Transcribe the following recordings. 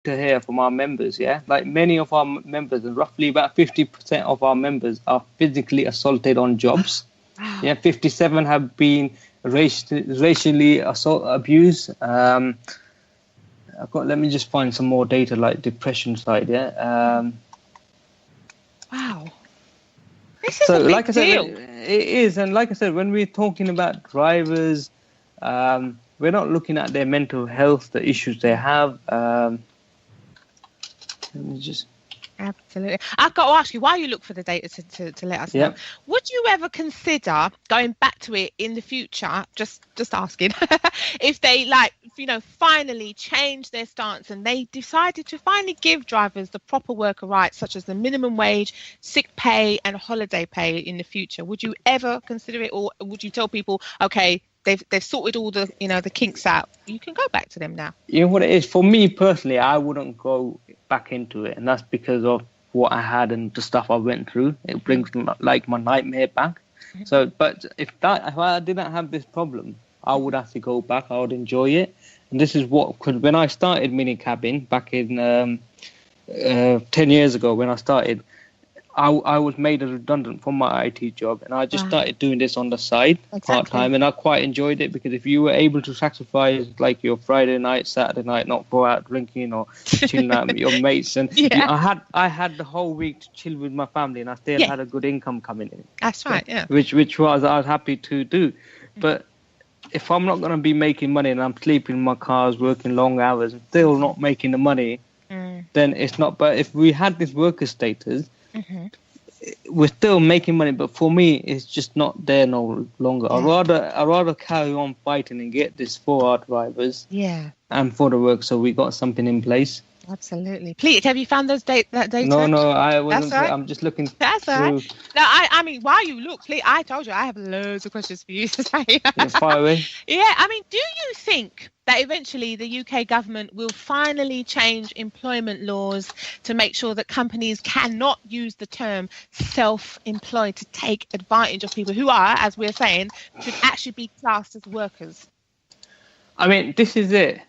to hear from our members, yeah? Like many of our members, and roughly about 50% of our members are physically assaulted on jobs. Yeah, 57 have been racially abused. Let me just find some more data, like depression side, yeah? Wow. This is a big deal. It is. And like I said, when we're talking about drivers, we're not looking at their mental health, the issues they have. Let me just... Absolutely. I've got to ask you, while you look for the data to let us know, would you ever consider going back to it in the future, just asking, if they finally changed their stance and they decided to finally give drivers the proper worker rights, such as the minimum wage, sick pay and holiday pay in the future? Would you ever consider it, or would you tell people, okay, they've sorted all the the kinks out, you can go back to them now? You know what it is? For me personally, I wouldn't go back into it, and that's because of what I had and the stuff I went through. It brings like my nightmare back. So, but if I didn't have this problem, I would actually go back. I would enjoy it. And this is because when I started mini cabbing back in 10 years ago, when I started, I was made redundant from my IT job, and I just started doing this on the side, part-time, and I quite enjoyed it, because if you were able to sacrifice like your Friday night, Saturday night, not go out drinking or chilling out with your mates, and I had the whole week to chill with my family, and I still had a good income coming in. That's right, yeah. Which I was happy to do. But if I'm not going to be making money and I'm sleeping in my cars, working long hours, and still not making the money, then it's not. But if we had this worker status, we're still making money, but for me, it's just not there no longer. I'd rather carry on fighting and get this for our drivers, and for the work, so we got something in place. Absolutely. Please, have you found that data? No, I wasn't. Right. I'm just looking. That's all right. No, I mean, while you look, please, I told you I have loads of questions for you today. Fire away. Yeah, I mean, do you think that eventually the UK government will finally change employment laws to make sure that companies cannot use the term self-employed to take advantage of people who are, as we're saying, should actually be classed as workers? I mean, this is it.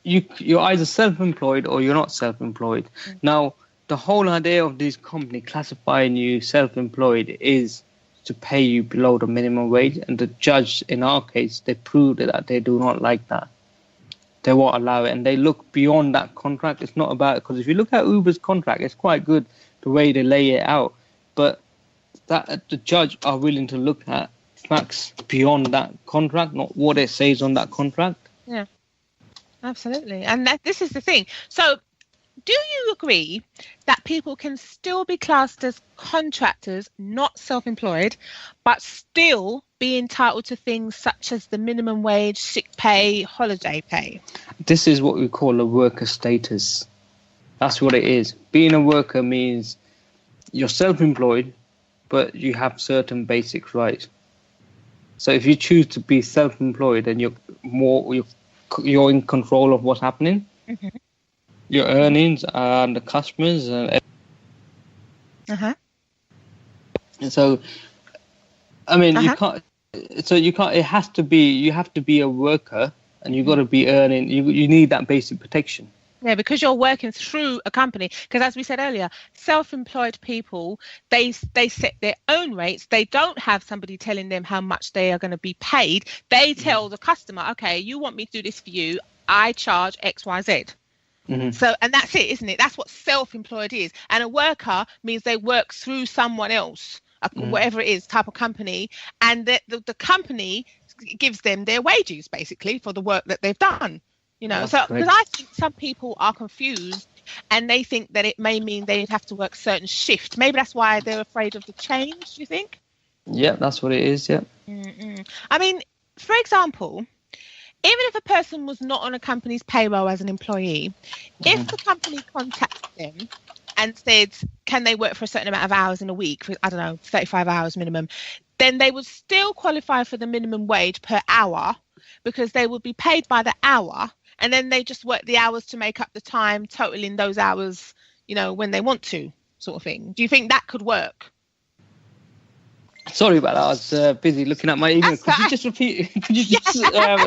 You're either self-employed or you're not self-employed. Now, the whole idea of this company classifying you self-employed is to pay you below the minimum wage, and the judge, in our case, they proved that they do not like that. They won't allow it, and they look beyond that contract. It's not about, because if you look at Uber's contract, it's quite good the way they lay it out, but that the judge are willing to look at facts beyond that contract, not what it says on that contract. Yeah. Absolutely. And this is the thing. So do you agree that people can still be classed as contractors, not self-employed, but still be entitled to things such as the minimum wage, sick pay, holiday pay? This is what we call a worker status. That's what it is. Being a worker means you're self-employed, but you have certain basic rights. So if you choose to be self-employed, then you're in control of what's happening, your earnings and the customers. And so, I mean, you can't. So you can't. It has to be. You have to be a worker, and you've got to be earning. You need that basic protection. Yeah, because you're working through a company. Because as we said earlier, self-employed people, they set their own rates. They don't have somebody telling them how much they are going to be paid. They tell the customer, okay, you want me to do this for you, I charge X, Y, Z. So, and that's it, isn't it? That's what self-employed is. And a worker means they work through someone else, whatever it is, type of company, and the company gives them their wages, basically, for the work that they've done. So because I think some people are confused, and they think that it may mean they'd have to work certain shift. Maybe that's why they're afraid of the change, do you think? Yeah, that's what it is, yeah. I mean, for example, even if a person was not on a company's payroll as an employee, if the company contacted them and said, can they work for a certain amount of hours in a week, for, 35 hours minimum, then they would still qualify for the minimum wage per hour, because they would be paid by the hour, and then they just work the hours to make up the time, totaling those hours, when they want to, sort of thing. Do you think that could work? Sorry about that. I was busy looking at my email. Could you just repeat?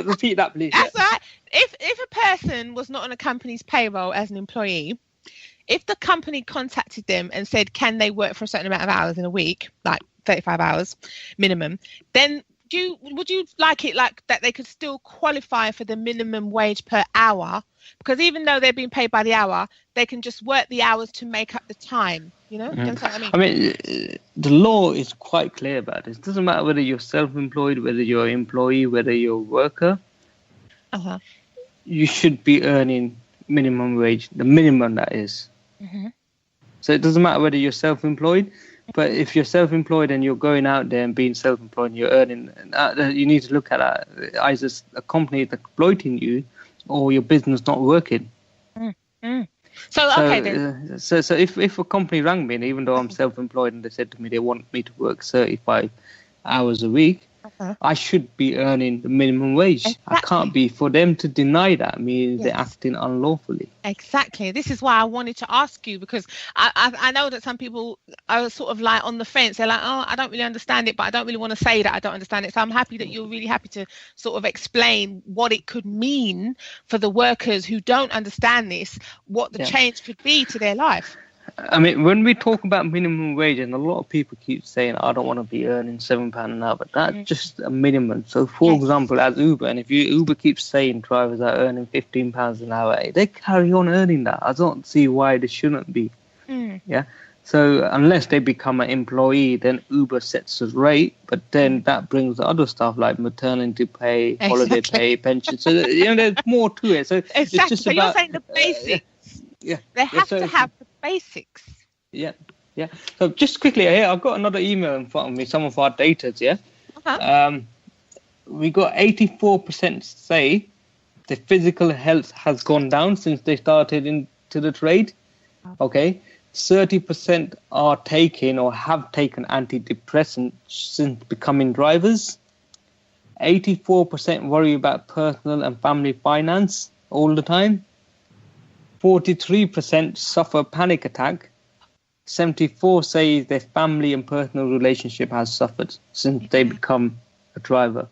Repeat that, please? That's right. If a person was not on a company's payroll as an employee, if the company contacted them and said, can they work for a certain amount of hours in a week, like 35 hours minimum, then would you like it like that they could still qualify for the minimum wage per hour? Because even though they're being paid by the hour, they can just work the hours to make up the time. You know? Do you understand what I mean? The law is quite clear about this. It doesn't matter whether you're self-employed, whether you're an employee, whether you're a worker. Uh-huh. You should be earning minimum wage, the minimum that is. Mm-hmm. So it doesn't matter whether you're self-employed, but if you're self-employed and you're going out there and being self-employed and you're earning, you need to look at that. Either a company that's exploiting you or your business not working. So okay then. So if a company rang me, and even though I'm self-employed and they said to me they want me to work 35 hours a week, I should be earning the minimum wage. Exactly. I can't be. For them to deny that means they're acting unlawfully. Exactly. This is why I wanted to ask you, because I know that some people are sort of like on the fence. They're like, oh, I don't really understand it, but I don't really want to say that I don't understand it. So I'm happy that you're really happy to sort of explain what it could mean for the workers who don't understand this, what the change could be to their life. I mean, when we talk about minimum wage, and a lot of people keep saying, I don't want to be earning £7 an hour, but that's just a minimum. So, for example, as Uber, and if Uber keeps saying drivers are earning £15 an hour, they carry on earning that. I don't see why they shouldn't be. Yeah. So, unless they become an employee, then Uber sets a rate, but then that brings the other stuff like maternity pay, holiday pay, pension. So, there's more to it. So, it's just so about... you're saying the basics. They have to have the basics. Yeah. So just quickly here, I've got another email in front of me, some of our datas, we got 84% say the physical health has gone down since they started into the trade. Okay. 30% are taking or have taken antidepressants since becoming drivers. 84% worry about personal and family finance all the time. 43% suffer panic attack. 74% say their family and personal relationship has suffered since they become a driver.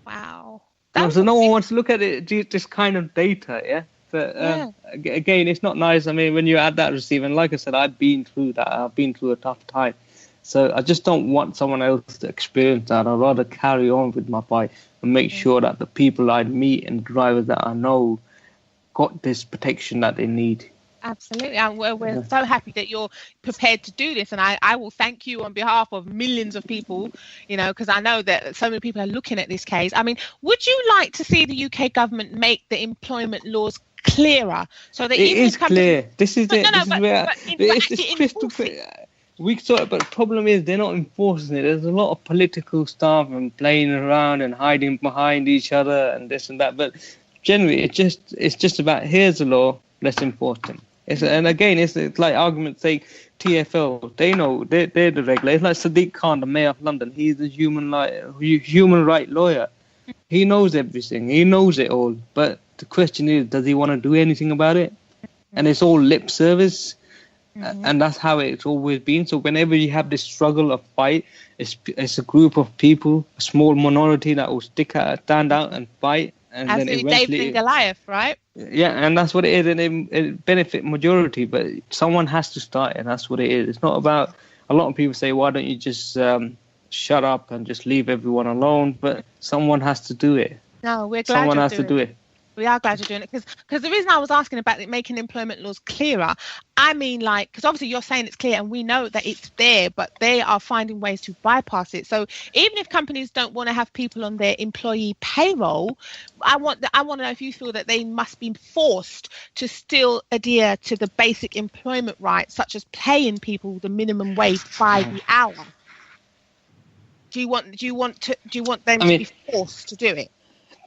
Wow. So no one wants to look at it, this kind of data, But again, it's not nice. I mean, when you're at that receiver, and like I said, I've been through that. I've been through a tough time. So I just don't want someone else to experience that. I'd rather carry on with my bike and make sure that the people I meet and drivers that I know got this protection that they need. Absolutely. And we're so happy that you're prepared to do this. And I will thank you on behalf of millions of people, because I know that so many people are looking at this case. I mean, would you like to see the UK government make the employment laws clearer so that it is clear? This is it. It's crystal clear. But the problem is they're not enforcing it. There's a lot of political stuff and playing around and hiding behind each other and this and that. But generally, it's just about, here's the law, let's enforce them. And again, it's like argument's sake, TfL, they know, they're the regulators. Like Sadiq Khan, the mayor of London, he's a human right lawyer. He knows everything. He knows it all. But the question is, does he want to do anything about it? And it's all lip service. And that's how it's always been. So whenever you have this struggle of fight, it's a group of people, a small minority that will stand out and fight. And then eventually, David and Goliath, right? Yeah, and that's what it is, and it benefit majority, but someone has to start it, and that's what it is. It's not about, a lot of people say, why don't you just shut up and just leave everyone alone? But someone has to do it. No, we're glad someone has to do it. We are glad you're doing it, because the reason I was asking about making employment laws clearer, I mean, because obviously you're saying it's clear and we know that it's there, but they are finding ways to bypass it. So even if companies don't want to have people on their employee payroll, I want to know if you feel that they must be forced to still adhere to the basic employment rights, such as paying people the minimum wage by the hour. Do you want them to be forced to do it?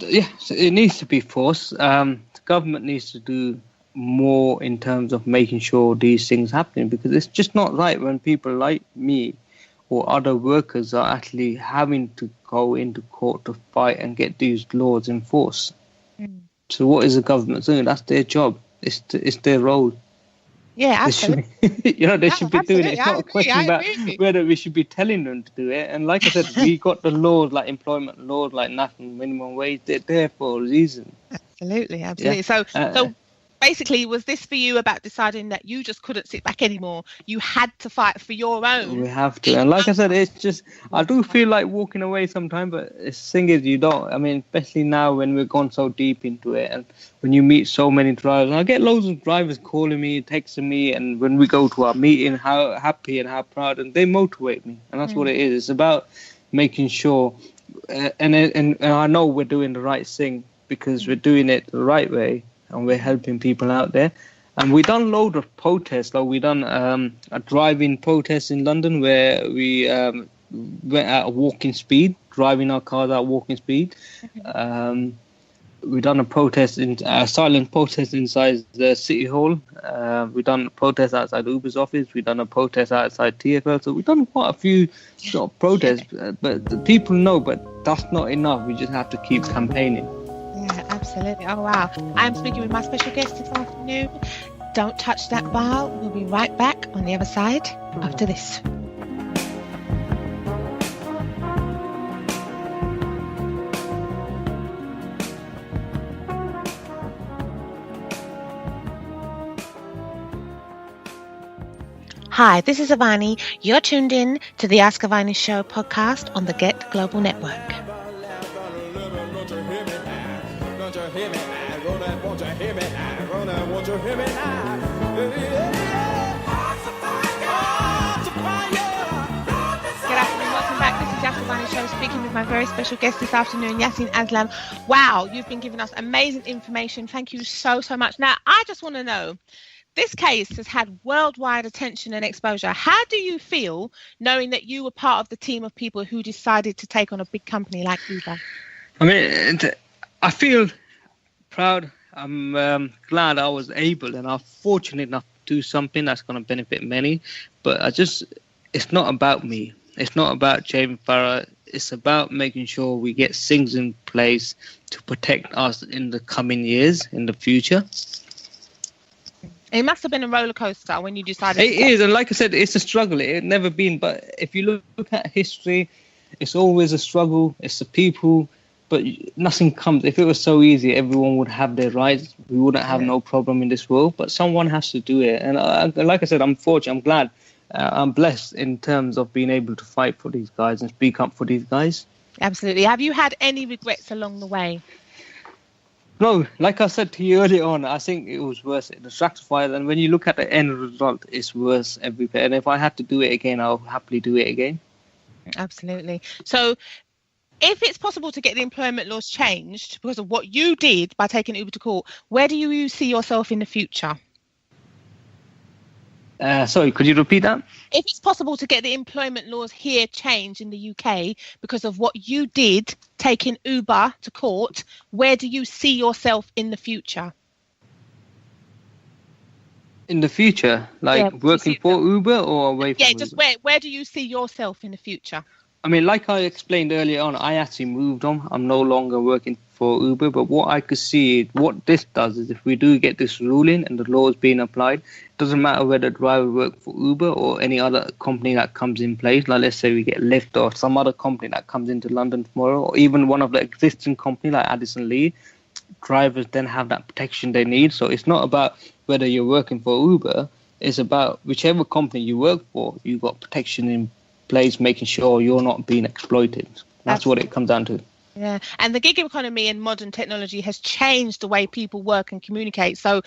Yeah, so it needs to be forced. The government needs to do more in terms of making sure these things happen, because it's just not right when people like me or other workers are actually having to go into court to fight and get these laws enforced. So what is the government doing? That's their job. It's their role. Yeah, absolutely. They should be doing it. It's not a question about whether we should be telling them to do it. And like I said, we got the laws, like employment laws, like national minimum wage. They're there for a reason. Absolutely. Yeah. So basically, was this for you about deciding that you just couldn't sit back anymore? You had to fight for your own. We have to. And like I said, it's just, I do feel like walking away sometimes, but the thing is, you don't. I mean, especially now when we've gone so deep into it, and when you meet so many drivers, and I get loads of drivers calling me, texting me, and when we go to our meeting, how happy and how proud, and they motivate me. And that's what it is. It's about making sure, and I know we're doing the right thing because we're doing it the right way. And we're helping people out there. And we done a load of protests. Like we done a drive-in protest in London where we went at walking speed, driving our cars at walking speed. We done a silent protest inside the City Hall. We done a protest outside Uber's office. We done a protest outside TfL. So we've done quite a few sort of protests. But the people know, but that's not enough. We just have to keep campaigning. Yeah, absolutely. Oh, wow. I'm speaking with my special guest this afternoon. Don't touch that dial. We'll be right back on the other side after this. Hi, this is Avani. You're tuned in to the Ask Avani Show podcast on the Get Global Network. Speaking with my very special guest this afternoon, Yaseen Aslam. Wow, you've been giving us amazing information. Thank you so much. Now, I just want to know, this case has had worldwide attention and exposure. How do you feel knowing that you were part of the team of people who decided to take on a big company like Uber? I mean, I feel proud. I'm glad I was able and I'm fortunate enough to do something that's going to benefit many. But it's not about me. It's not about James Farah. It's about making sure we get things in place to protect us in the coming years, in the future. It must have been a roller coaster when you decided. It is, and like I said, it's a struggle. It's never been. But if you look at history, it's always a struggle. It's the people, but nothing comes. If it was so easy, everyone would have their rights. We wouldn't have no problem in this world. But someone has to do it. And like I said, I'm fortunate. I'm glad. I'm blessed in terms of being able to fight for these guys and speak up for these guys. Absolutely. Have you had any regrets along the way? No, like I said to you earlier on, I think it was worth it. The sacrifice, and when you look at the end result, it's worth every bit. And if I had to do it again, I'll happily do it again. Absolutely. So if it's possible to get the employment laws changed because of what you did by taking Uber to court, where do you see yourself in the future? Sorry, could you repeat that? If it's possible to get the employment laws here changed in the UK because of what you did taking Uber to court, where do you see yourself in the future? In the future? Like working for Uber or away from Uber? Yeah, just where do you see yourself in the future? I mean, like I explained earlier on, I actually moved on. I'm no longer working for Uber, but what I could see, what this does is if we do get this ruling and the laws being applied, it doesn't matter whether the driver work for Uber or any other company that comes in place. Like let's say we get Lyft or some other company that comes into London tomorrow, or even one of the existing companies like Addison Lee, drivers then have that protection they need. So it's not about whether you're working for Uber, it's about whichever company you work for, you've got protection in place, making sure you're not being exploited. That's what it comes down to. Yeah, and the gig economy and modern technology has changed the way people work and communicate. So,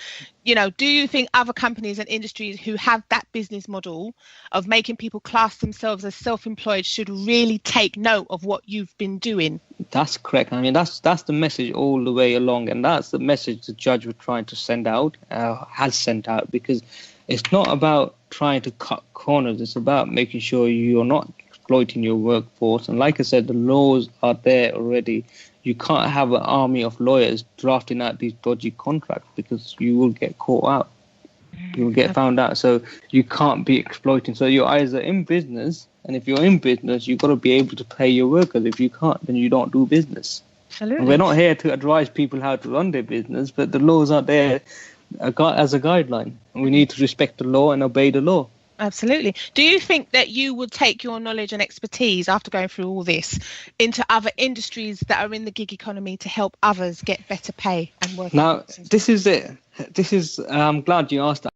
do you think other companies and industries who have that business model of making people class themselves as self-employed should really take note of what you've been doing? That's correct. I mean, that's the message all the way along, and that's the message the judge was trying to send out, has sent out, because it's not about trying to cut corners. It's about making sure you're not exploiting your workforce. And like I said, the laws are there already. You can't have an army of lawyers drafting out these dodgy contracts because you will get caught out. You will get found out. So you can't be exploiting. So you're either in business, and if you're in business, you've got to be able to pay your workers. If you can't, then you don't do business. Absolutely. And we're not here to advise people how to run their business, but the laws are there as a guideline. We need to respect the law and obey the law. Absolutely. Do you think that you would take your knowledge and expertise after going through all this into other industries that are in the gig economy to help others get better pay and work? Now, this is it. I'm glad you asked that.